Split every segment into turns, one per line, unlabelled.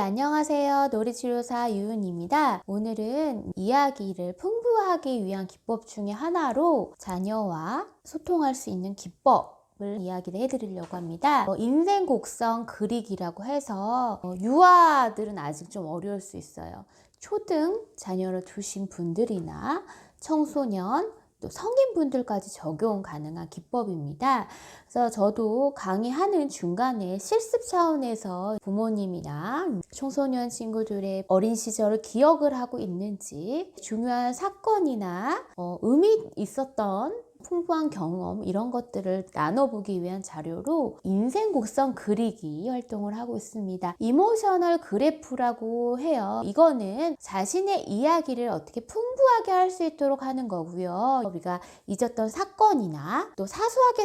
안녕하세요. 놀이치료사 유은입니다. 오늘은 이야기를 풍부하기 위한 기법 중에 하나로 자녀와 소통할 수 있는 기법을 이야기를 해드리려고 합니다. 인생 곡선 그리기라고 해서 유아들은 아직 좀 어려울 수 있어요. 초등 자녀를 두신 분들이나 청소년, 또 성인분들까지 적용 가능한 기법입니다. 그래서 저도 강의하는 중간에 실습 차원에서 부모님이나 청소년 친구들의 어린 시절을 기억을 하고 있는지, 중요한 사건이나 의미 있었던 풍부한 경험, 이런 것들을 나눠보기 위한 자료로 인생 곡선 그리기 활동을 하고 있습니다. 이모셔널 그래프라고 해요. 이거는 자신의 이야기를 어떻게 풍부하게 할 수 있도록 하는 거고요. 우리가 잊었던 사건이나 또 사소하게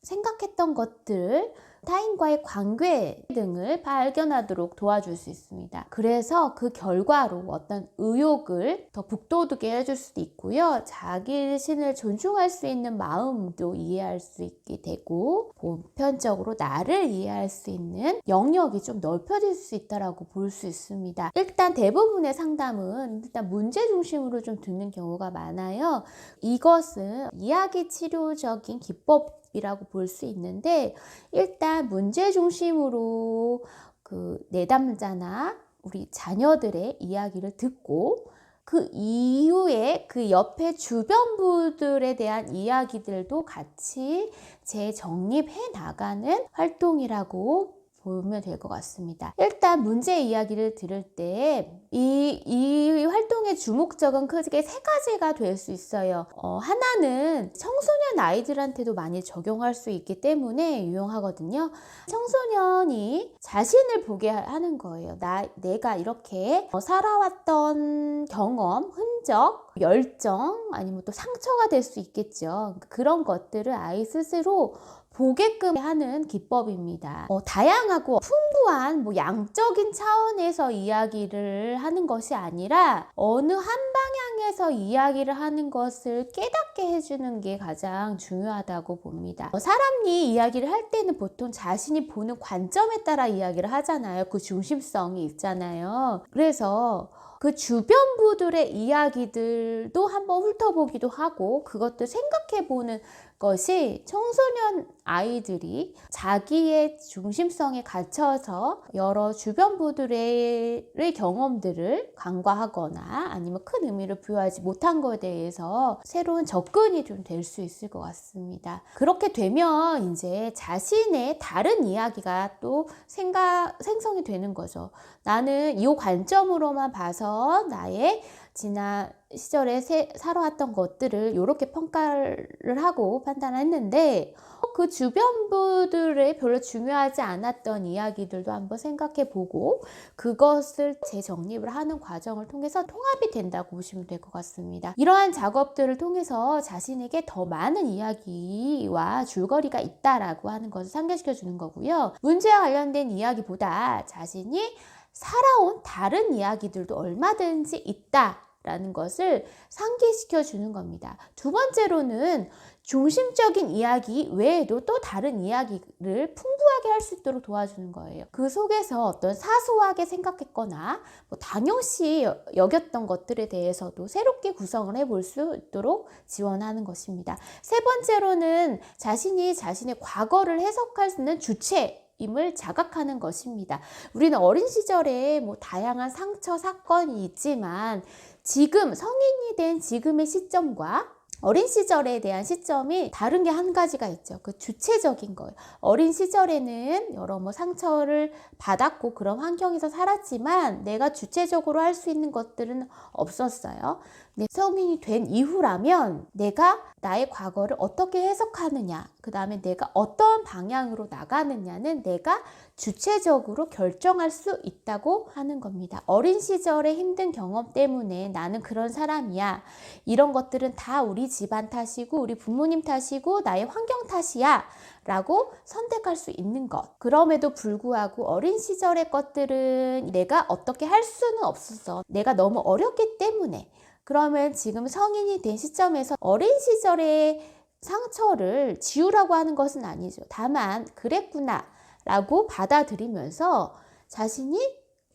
생각했던 것들, 타인과의 관계 등을 발견하도록 도와줄 수 있습니다. 그래서 그 결과로 어떤 의욕을 더 북돋우게 해줄 수도 있고요. 자기 자신을 존중할 수 있는 마음도 이해할 수 있게 되고, 보편적으로 나를 이해할 수 있는 영역이 좀 넓혀질 수 있다고 볼 수 있습니다. 일단 대부분의 상담은 일단 문제 중심으로 좀 듣는 경우가 많아요. 이것은 이야기 치료적인 기법 이라고 볼 수 있는데, 일단 문제 중심으로 그 내담자나 우리 자녀들의 이야기를 듣고 그 이후에 그 옆에 주변부들에 대한 이야기들도 같이 재정립해 나가는 활동이라고 보면 될 것 같습니다. 일단 문제 이야기를 들을 때 이 활동의 주목적은 크게 세 가지가 될 수 있어요. 하나는 청소년 아이들한테도 많이 적용할 수 있기 때문에 유용하거든요. 청소년이 자신을 보게 하는 거예요. 내가 이렇게 살아왔던 경험, 흔적, 열정, 아니면 또 상처가 될 수 있겠죠. 그런 것들을 아이 스스로 보게끔 하는 기법입니다. 다양하고 풍부한 양적인 차원에서 이야기를 하는 것이 아니라 어느 한 방향에서 이야기를 하는 것을 깨닫게 해주는 게 가장 중요하다고 봅니다. 사람이 이야기를 할 때는 보통 자신이 보는 관점에 따라 이야기를 하잖아요. 그 중심성이 있잖아요. 그래서 그 주변부들의 이야기들도 한번 훑어보기도 하고, 그것도 생각해보는 것이 청소년 아이들이 자기의 중심성에 갇혀서 여러 주변부들의 경험들을 간과하거나 아니면 큰 의미를 부여하지 못한 것에 대해서 새로운 접근이 좀 될 수 있을 것 같습니다. 그렇게 되면 이제 자신의 다른 이야기가 또 생성이 되는 거죠. 나는 이 관점으로만 봐서 나의 지난 시절에 살아왔던 것들을 이렇게 평가를 하고 판단했는데, 그 주변부들의 별로 중요하지 않았던 이야기들도 한번 생각해 보고 그것을 재정립을 하는 과정을 통해서 통합이 된다고 보시면 될 것 같습니다. 이러한 작업들을 통해서 자신에게 더 많은 이야기와 줄거리가 있다라고 하는 것을 상기시켜 주는 거고요. 문제와 관련된 이야기보다 자신이 살아온 다른 이야기들도 얼마든지 있다 라는 것을 상기시켜 주는 겁니다. 두 번째로는 중심적인 이야기 외에도 또 다른 이야기를 풍부하게 할 수 있도록 도와주는 거예요. 그 속에서 어떤 사소하게 생각했거나 당연시 여겼던 것들에 대해서도 새롭게 구성을 해볼 수 있도록 지원하는 것입니다. 세 번째로는 자신이 자신의 과거를 해석할 수 있는 주체 임을 자각하는 것입니다. 우리는 어린 시절에 다양한 상처, 사건이 있지만 지금 성인이 된 지금의 시점과 어린 시절에 대한 시점이 다른 게 한 가지가 있죠. 그 주체적인 거예요. 어린 시절에는 여러 상처를 받았고 그런 환경에서 살았지만 내가 주체적으로 할 수 있는 것들은 없었어요. 근데 성인이 된 이후라면 내가 나의 과거를 어떻게 해석하느냐, 그 다음에 내가 어떤 방향으로 나가느냐는 내가 주체적으로 결정할 수 있다고 하는 겁니다. 어린 시절의 힘든 경험 때문에 나는 그런 사람이야, 이런 것들은 다 우리 집안 탓이고 우리 부모님 탓이고 나의 환경 탓이야 라고 선택할 수 있는 것. 그럼에도 불구하고 어린 시절의 것들은 내가 어떻게 할 수는 없었어. 내가 너무 어렸기 때문에. 그러면 지금 성인이 된 시점에서 어린 시절의 상처를 지우라고 하는 것은 아니죠. 다만 그랬구나 라고 받아들이면서 자신이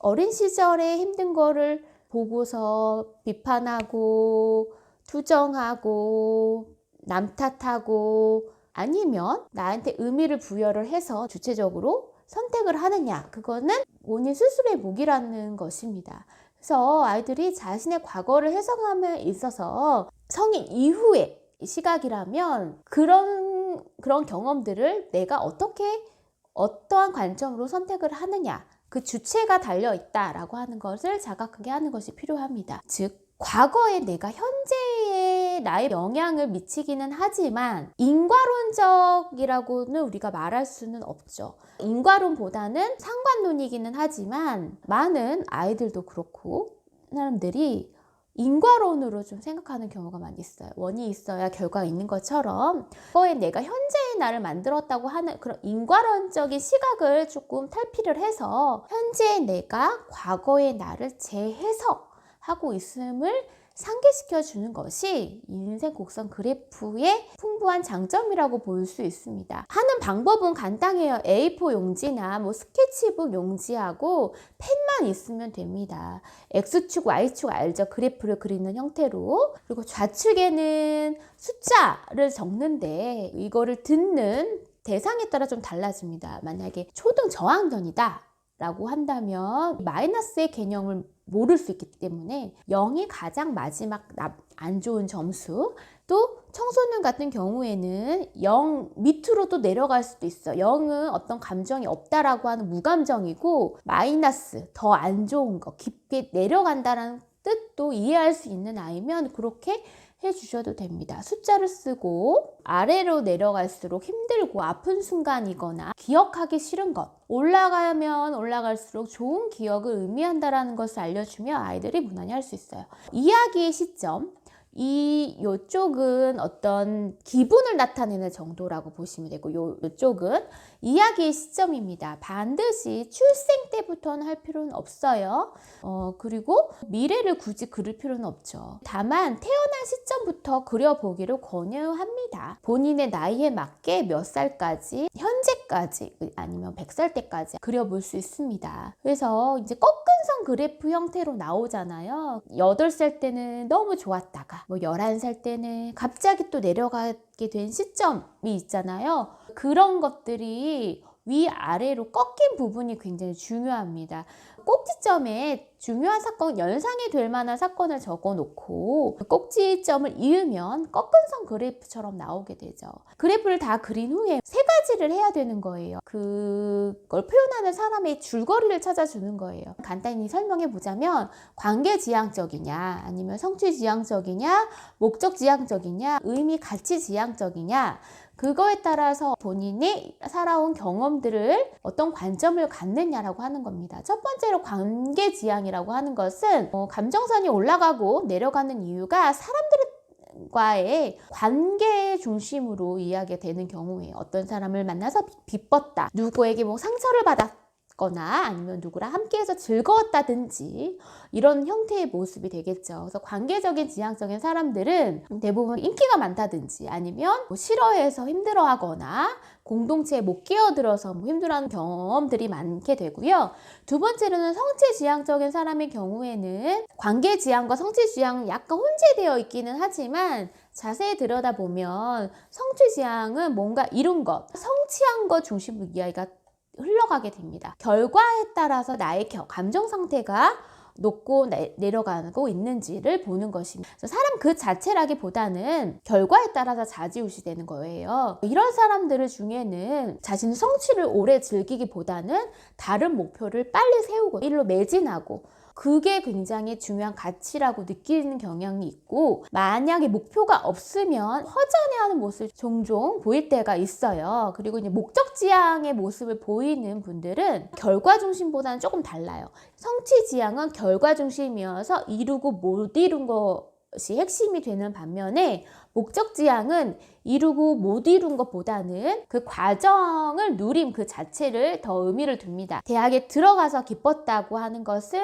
어린 시절에 힘든 거를 보고서 비판하고 투정하고 남 탓하고 아니면 나한테 의미를 부여를 해서 주체적으로 선택을 하느냐, 그거는 본인 스스로의 몫이라는 것입니다. 그래서 아이들이 자신의 과거를 해석함에 있어서 성인 이후의 시각이라면 그런 경험들을 내가 어떠한 관점으로 선택을 하느냐, 그 주체가 달려있다라고 하는 것을 자각하게 하는 것이 필요합니다. 즉, 과거에 내가 현재의 나의 영향을 미치기는 하지만 인과론적이라고는 우리가 말할 수는 없죠. 인과론보다는 상관론이기는 하지만 많은 아이들도 그렇고 사람들이 인과론으로 좀 생각하는 경우가 많이 있어요. 원인이 있어야 결과가 있는 것처럼 과거에 내가 현재의 나를 만들었다고 하는 그런 인과론적인 시각을 조금 탈피를 해서 현재의 내가 과거의 나를 재해석하고 있음을 상기시켜 주는 것이 인생 곡선 그래프의 풍부한 장점이라고 볼 수 있습니다. 하는 방법은 간단해요. A4 용지나 스케치북 용지하고 펜만 있으면 됩니다. X축, Y축 알죠? 그래프를 그리는 형태로. 그리고 좌측에는 숫자를 적는데 이거를 듣는 대상에 따라 좀 달라집니다. 만약에 초등 저학년이다 라고 한다면 마이너스의 개념을 모를 수 있기 때문에 0이 가장 마지막 안 좋은 점수, 또 청소년 같은 경우에는 0 밑으로 또 내려갈 수도 있어. 0은 어떤 감정이 없다라고 하는 무감정이고 마이너스, 더 안 좋은 거, 깊게 내려간다는 뜻도 이해할 수 있는 아이면 그렇게 해주셔도 됩니다. 숫자를 쓰고 아래로 내려갈수록 힘들고 아픈 순간이거나 기억하기 싫은 것, 올라가면 올라갈수록 좋은 기억을 의미한다는 것을 알려주면 아이들이 무난히 할 수 있어요. 이야기의 시점, 요쪽은 어떤 기분을 나타내는 정도라고 보시면 되고 요쪽은 이야기의 시점입니다. 반드시 출생 때부터는 할 필요는 없어요. 그리고 미래를 굳이 그릴 필요는 없죠. 다만 태어난 시점부터 그려보기를 권유합니다. 본인의 나이에 맞게 몇 살까지, 현재까지 아니면 100살 때까지 그려볼 수 있습니다. 그래서 이제 꺾은선 그래프 형태로 나오잖아요. 8살 때는 너무 좋았다가 11살 때는 갑자기 또 내려가게 된 시점이 있잖아요. 그런 것들이 위아래로 꺾인 부분이 굉장히 중요합니다. 꼭지점에 중요한 사건, 연상이 될 만한 사건을 적어놓고 꼭지점을 이으면 꺾은선 그래프처럼 나오게 되죠. 그래프를 다 그린 후에 세 가지를 해야 되는 거예요. 그걸 표현하는 사람의 줄거리를 찾아주는 거예요. 간단히 설명해 보자면 관계지향적이냐, 아니면 성취지향적이냐, 목적지향적이냐, 의미 가치지향적이냐, 그거에 따라서 본인이 살아온 경험들을 어떤 관점을 갖느냐라고 하는 겁니다. 첫 번째로 관계지향이라고 하는 것은 감정선이 올라가고 내려가는 이유가 사람들과의 관계 중심으로 이야기가 되는 경우에요. 어떤 사람을 만나서 기뻤다, 누구에게 상처를 받았거나 아니면 누구랑 함께해서 즐거웠다든지 이런 형태의 모습이 되겠죠. 그래서 관계적인 지향적인 사람들은 대부분 인기가 많다든지 아니면 싫어해서 힘들어하거나 공동체에 못 끼어들어서 힘들어하는 경험들이 많게 되고요. 두 번째로는 성취지향적인 사람의 경우에는 관계지향과 성취지향은 약간 혼재되어 있기는 하지만 자세히 들여다보면 성취지향은 뭔가 이룬 것, 성취한 것 중심으로 이야기가 흘러가게 됩니다. 결과에 따라서 나의 감정 상태가 높고 내려가고 있는지를 보는 것입니다. 사람 그 자체라기보다는 결과에 따라서 좌지우지 되는 거예요. 이런 사람들 중에는 자신의 성취를 오래 즐기기보다는 다른 목표를 빨리 세우고 일로 매진하고 그게 굉장히 중요한 가치라고 느끼는 경향이 있고, 만약에 목표가 없으면 허전해하는 모습을 종종 보일 때가 있어요. 그리고 이제 목적지향의 모습을 보이는 분들은 결과 중심보다는 조금 달라요. 성취지향은 결과 중심이어서 이루고 못 이룬 것이 핵심이 되는 반면에 목적지향은 이루고 못 이룬 것보다는 그 과정을 누림 그 자체를 더 의미를 둡니다. 대학에 들어가서 기뻤다고 하는 것은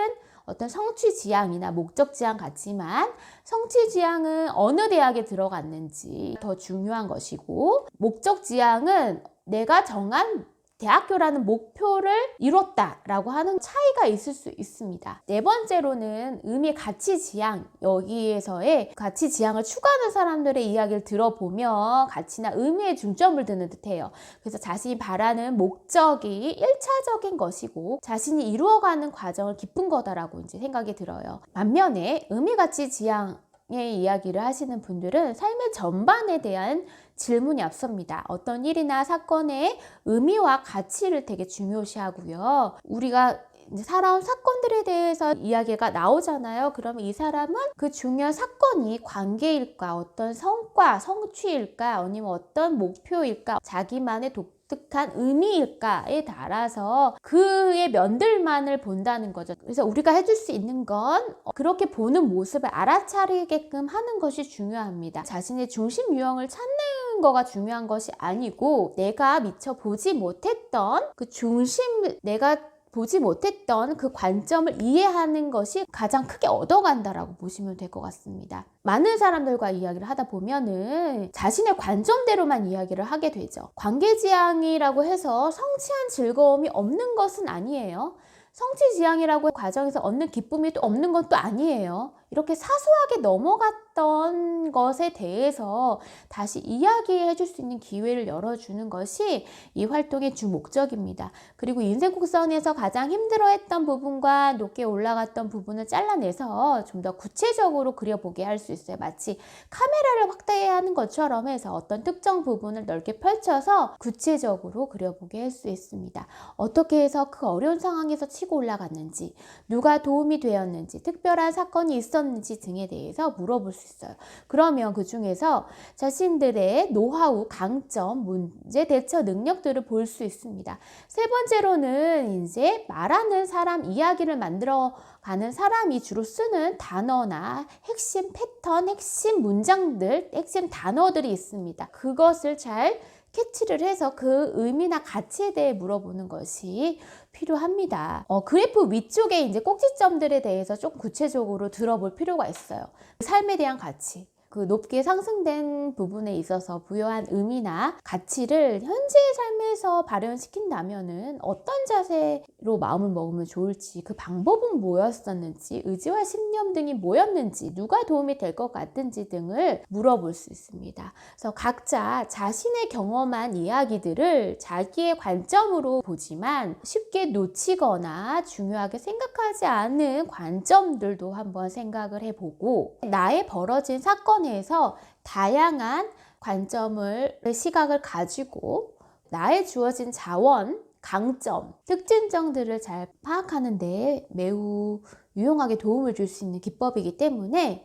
어떤 성취지향이나 목적지향 같지만 성취지향은 어느 대학에 들어갔는지 더 중요한 것이고, 목적지향은 내가 정한 대학교라는 목표를 이뤘다라고 하는 차이가 있을 수 있습니다. 네 번째로는 의미, 가치, 지향. 여기에서의 가치, 지향을 추구하는 사람들의 이야기를 들어보면 가치나 의미에 중점을 두는 듯해요. 그래서 자신이 바라는 목적이 1차적인 것이고 자신이 이루어가는 과정을 기쁜 거다라고 이제 생각이 들어요. 반면에 의미, 가치, 지향 의 이야기를 하시는 분들은 삶의 전반에 대한 질문이 앞섭니다. 어떤 일이나 사건의 의미와 가치를 되게 중요시하고요. 우리가 이제 살아온 사건들에 대해서 이야기가 나오잖아요. 그러면 이 사람은 그 중요한 사건이 관계일까, 어떤 성과, 성취일까, 아니면 어떤 목표일까, 자기만의 독특한 의미일까에 따라서 그의 면들만을 본다는 거죠. 그래서 우리가 해줄 수 있는 건 그렇게 보는 모습을 알아차리게끔 하는 것이 중요합니다. 자신의 중심 유형을 찾는 거가 중요한 것이 아니고 내가 미처 보지 못했던 그 중심, 내가 보지 못했던 그 관점을 이해하는 것이 가장 크게 얻어간다라고 보시면 될 것 같습니다. 많은 사람들과 이야기를 하다 보면은 자신의 관점대로만 이야기를 하게 되죠. 관계지향이라고 해서 성취한 즐거움이 없는 것은 아니에요. 성취지향이라고 과정에서 얻는 기쁨이 또 없는 건 또 아니에요. 이렇게 사소하게 넘어갔던 것에 대해서 다시 이야기해 줄 수 있는 기회를 열어주는 것이 이 활동의 주 목적입니다. 그리고 인생 곡선에서 가장 힘들어했던 부분과 높게 올라갔던 부분을 잘라내서 좀 더 구체적으로 그려보게 할 수 있어요. 마치 카메라를 확대하는 것처럼 해서 어떤 특정 부분을 넓게 펼쳐서 구체적으로 그려보게 할 수 있습니다. 어떻게 해서 그 어려운 상황에서 치고 올라갔는지, 누가 도움이 되었는지, 특별한 사건이 있었는지 등에 대해서 물어볼 수 있어요. 그러면 그 중에서 자신들의 노하우, 강점, 문제 대처 능력들을 볼 수 있습니다. 세 번째로는 이제 말하는 사람, 이야기를 만들어 가는 사람이 주로 쓰는 단어나 핵심 패턴, 핵심 문장들, 핵심 단어들이 있습니다. 그것을 잘 캐치를 해서 그 의미나 가치에 대해 물어보는 것이 필요합니다. 그래프 위쪽에 이제 꼭지점들에 대해서 좀 구체적으로 들어볼 필요가 있어요. 삶에 대한 가치, 그 높게 상승된 부분에 있어서 부여한 의미나 가치를 현재의 삶에서 발현시킨다면은 어떤 자세로 마음을 먹으면 좋을지, 그 방법은 뭐였었는지, 의지와 신념 등이 뭐였는지, 누가 도움이 될 것 같은지 등을 물어볼 수 있습니다. 그래서 각자 자신의 경험한 이야기들을 자기의 관점으로 보지만 쉽게 놓치거나 중요하게 생각하지 않은 관점들도 한번 생각을 해보고, 나의 벌어진 사건에서 다양한 관점을, 시각을 가지고 나의 주어진 자원, 강점, 특징점들을 잘 파악하는 데 매우 유용하게 도움을 줄 수 있는 기법이기 때문에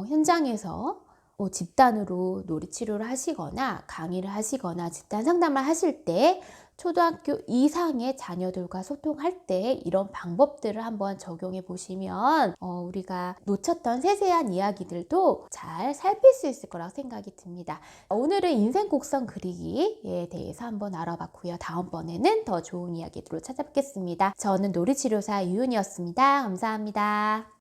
현장에서 집단으로 놀이치료를 하시거나 강의를 하시거나 집단 상담을 하실 때 초등학교 이상의 자녀들과 소통할 때 이런 방법들을 한번 적용해 보시면 우리가 놓쳤던 세세한 이야기들도 잘 살필 수 있을 거라고 생각이 듭니다. 오늘은 인생 곡선 그리기에 대해서 한번 알아봤고요. 다음번에는 더 좋은 이야기들로 찾아뵙겠습니다. 저는 놀이치료사 유은이었습니다. 감사합니다.